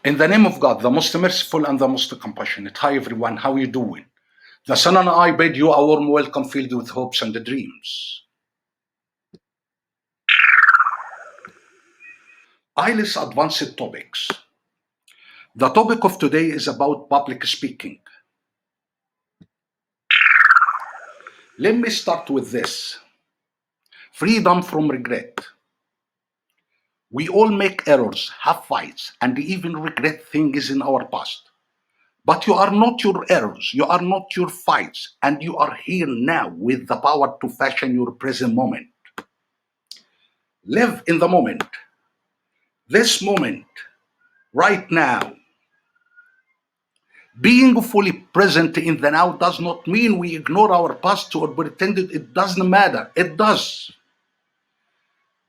In the name of God, the most merciful and the most compassionate. Hi everyone, how are you doing? The Son and I bid you a warm welcome filled with hopes and dreams. IELTS Advanced Topics. The topic of today is about public speaking. Let me start with this. Freedom from regret. We all make errors, have fights, and even regret things in our past. But you are not your errors, you are not your fights, and you are here now with the power to fashion your present moment. Live in the moment. This moment, right now. Being fully present in the now does not mean we ignore our past or pretend it doesn't matter. It does.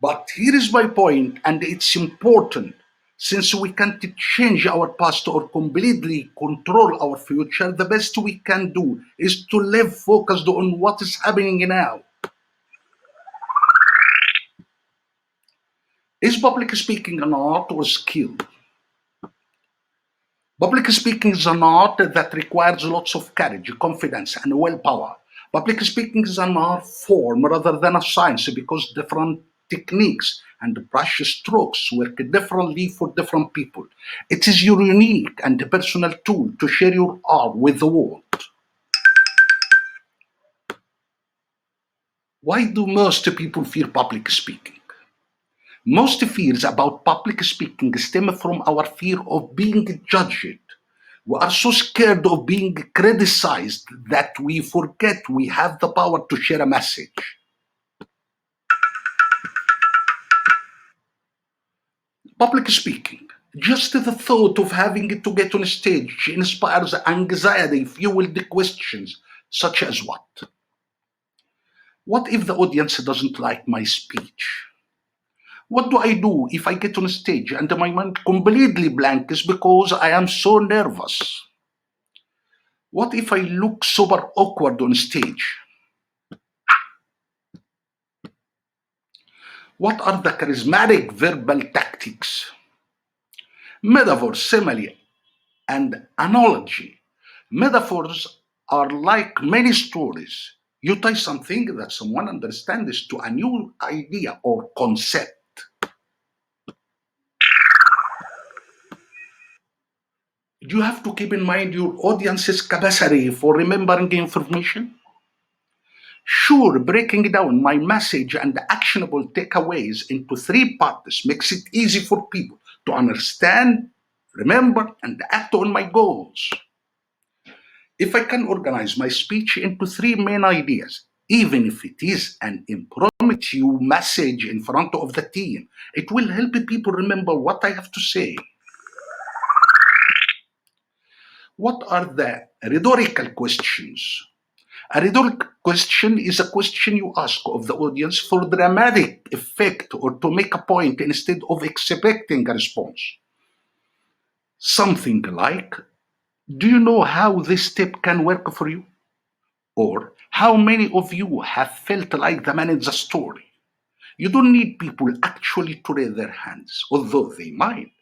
But here is my point, and it's important. Since we can't change our past or completely control our future, the best we can do is to live focused on what is happening now. Is public speaking an art or skill? Public speaking is an art that requires lots of courage, confidence, and willpower. Public speaking is an art form rather than a science because different techniques and brush strokes work differently for different people. It is your unique and personal tool to share your art with the world. Why do most people fear public speaking? Most fears about public speaking stem from our fear of being judged. We are so scared of being criticized that we forget we have the power to share a message. Public speaking. Just the thought of having to get on stage inspires anxiety, fueled questions such as what? What if the audience doesn't like my speech? What do I do if I get on stage and my mind completely blanks because I am so nervous? What if I look super awkward on stage? What are the charismatic verbal tactics? Metaphor, simile, and analogy. Metaphors are like many stories. You tie something that someone understands to a new idea or concept. You have to keep in mind your audience's capacity for remembering information. Sure, breaking down my message and actionable takeaways into three parts makes it easy for people to understand, remember, and act on my goals. If I can organize my speech into three main ideas, even if it is an impromptu message in front of the team, it will help people remember what I have to say. What are the rhetorical questions? A rhetorical question is a question you ask of the audience for dramatic effect or to make a point instead of expecting a response. Something like, do you know how this step can work for you? Or how many of you have felt like the man in the story? You don't need people actually to raise their hands, although they might.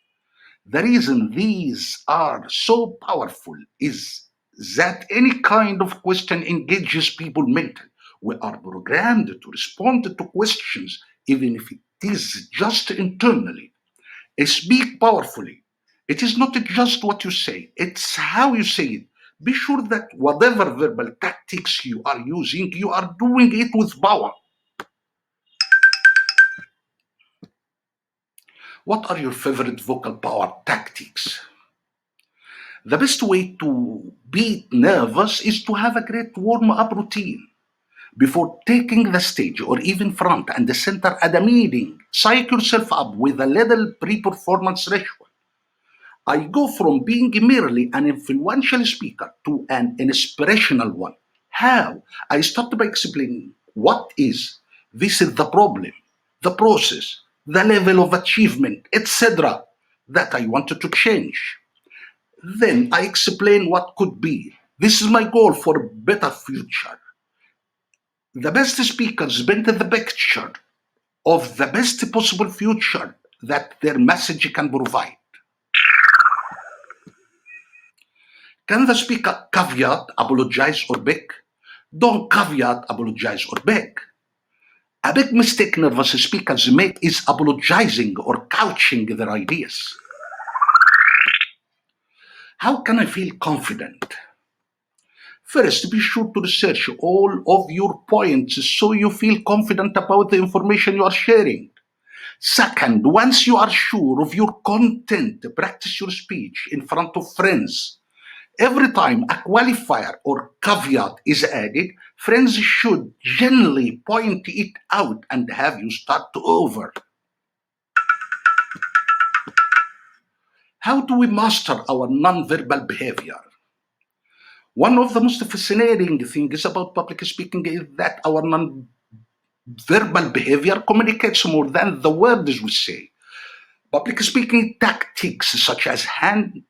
The reason these are so powerful is that any kind of question engages people mentally. We are programmed to respond to questions, even if it is just internally. Speak powerfully. It is not just what you say, it's how you say it. Be sure that whatever verbal tactics you are using, you are doing it with power. What are your favorite vocal power tactics? The best way to be nervous is to have a great warm up routine. Before taking the stage or even front and center at a meeting, psych yourself up with a little pre performance ritual. I go from being merely an influential speaker to an inspirational one. How? I start by explaining what is. This is the problem, the process, the level of achievement, etc. that I wanted to change. Then I explain what could be. This is my goal for a better future. The best speakers paint the picture of the best possible future that their message can provide. Can the speaker caveat, apologize, or beg? Don't caveat, apologize, or beg. A big mistake nervous speakers make is apologizing or couching their ideas. How can I feel confident? First, be sure to research all of your points so you feel confident about the information you are sharing. Second, once you are sure of your content, practice your speech in front of friends. Every time a qualifier or caveat is added, friends should gently point it out and have you start over. How do we master our nonverbal behavior? One of the most fascinating things about public speaking is that our nonverbal behavior communicates more than the words we say. Public speaking tactics such as hand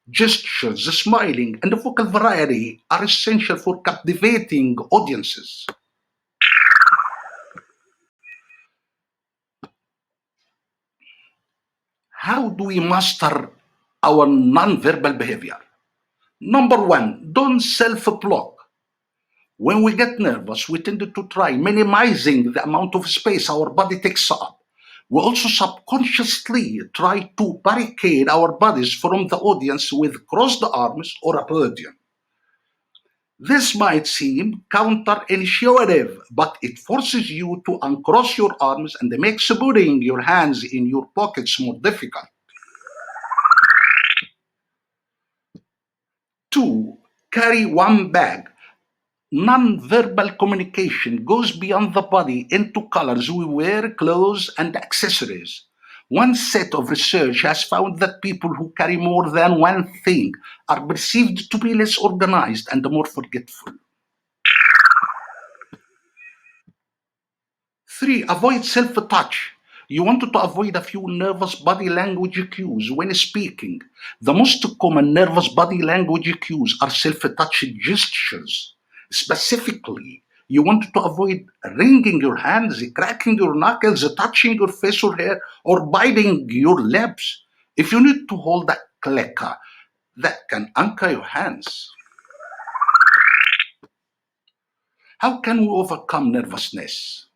gestures, smiling, and vocal variety are essential for captivating audiences. How do we master our nonverbal behavior? Number one, don't self-block. When we get nervous, we tend to try minimizing the amount of space our body takes up. We also subconsciously try to barricade our bodies from the audience with crossed arms or a podium. This might seem counterintuitive, but it forces you to uncross your arms and makes putting your hands in your pockets more difficult. Two, carry one bag. Non-verbal communication goes beyond the body into colors we wear, clothes, and accessories. One set of research has found that people who carry more than one thing are perceived to be less organized and more forgetful. Three, avoid self-touch. You want to avoid a few nervous body language cues when speaking. The most common nervous body language cues are self-touch gestures. Specifically, you want to avoid wringing your hands, cracking your knuckles, touching your face or hair, or biting your lips. If you need to hold a clicker, that can anchor your hands. How can we overcome nervousness?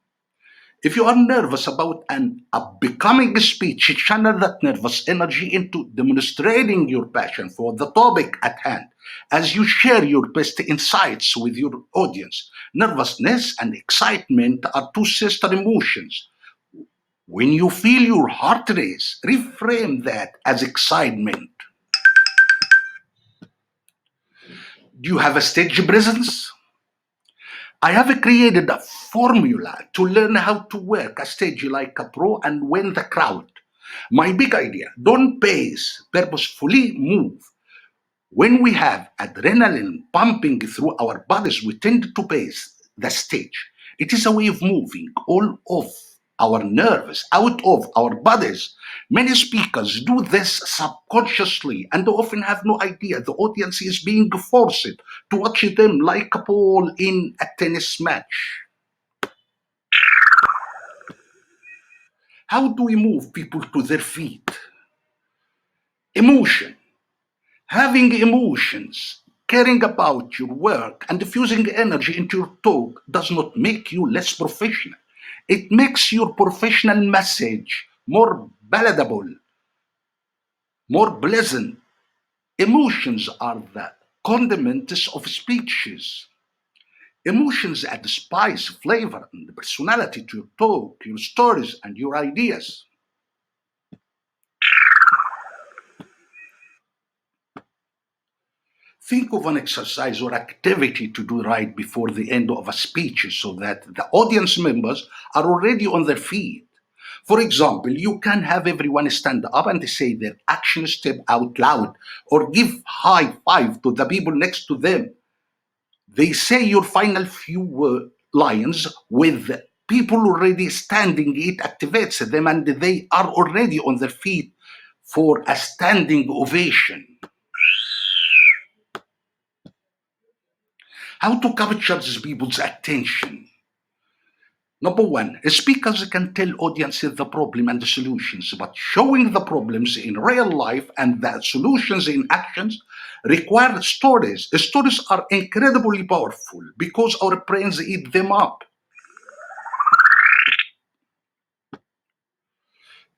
If you are nervous about an upcoming speech, channel that nervous energy into demonstrating your passion for the topic at hand as you share your best insights with your audience. Nervousness and excitement are two sister emotions. When you feel your heart race, reframe that as excitement. Do you have a stage presence? I have created a formula to learn how to work a stage like a pro and win the crowd. My big idea, don't pace, purposefully move. When we have adrenaline pumping through our bodies, we tend to pace the stage. It is a way of moving all of our nerves out of our bodies. Many speakers do this subconsciously and often have no idea the audience is being forced to watch them like a ball in a tennis match. How do we move people to their feet? Emotion. Having emotions, caring about your work, and diffusing energy into your talk does not make you less professional. It makes your professional message more palatable, more pleasant. Emotions are the condiments of speeches. Emotions add spice, flavor, and personality to your talk, your stories, and your ideas. Think of an exercise or activity to do right before the end of a speech so that the audience members are already on their feet. For example, you can have everyone stand up and say their action step out loud or give high five to the people next to them. They say your final few lines with people already standing, it activates them and they are already on their feet for a standing ovation. How to capture these people's attention? Number one, speakers can tell audiences the problem and the solutions, but showing the problems in real life and the solutions in actions require stories. Stories are incredibly powerful because our brains eat them up.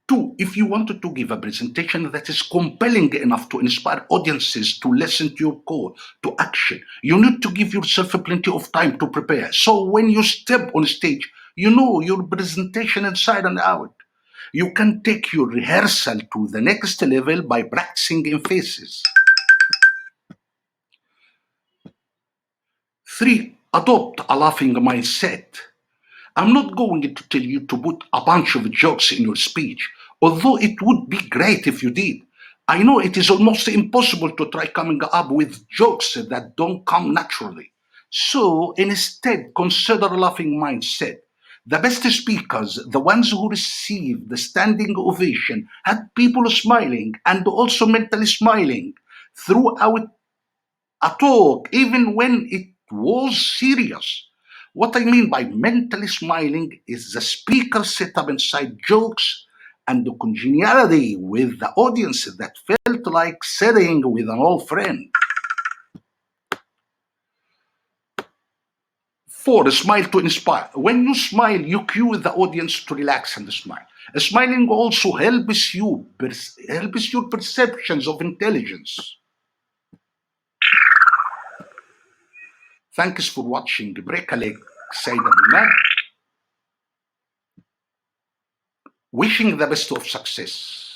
Two, if you wanted to give a presentation that is compelling enough to inspire audiences to listen to your call to action, you need to give yourself plenty of time to prepare. So when you step on stage, you know your presentation inside and out. You can take your rehearsal to the next level by practicing in faces. Three, adopt a laughing mindset. I'm not going to tell you to put a bunch of jokes in your speech, although it would be great if you did. I know it is almost impossible to try coming up with jokes that don't come naturally. So instead, consider a laughing mindset. The best speakers, the ones who received the standing ovation, had people smiling and also mentally smiling throughout a talk, even when it was serious. What I mean by mentally smiling is the speaker set up inside jokes and the congeniality with the audience that felt like sitting with an old friend. Four, smile to inspire. When you smile, you cue the audience to relax and smile. Smiling also helps your perceptions of intelligence. Thanks for watching. Break a leg, Said Abdullah. Wishing the best of success.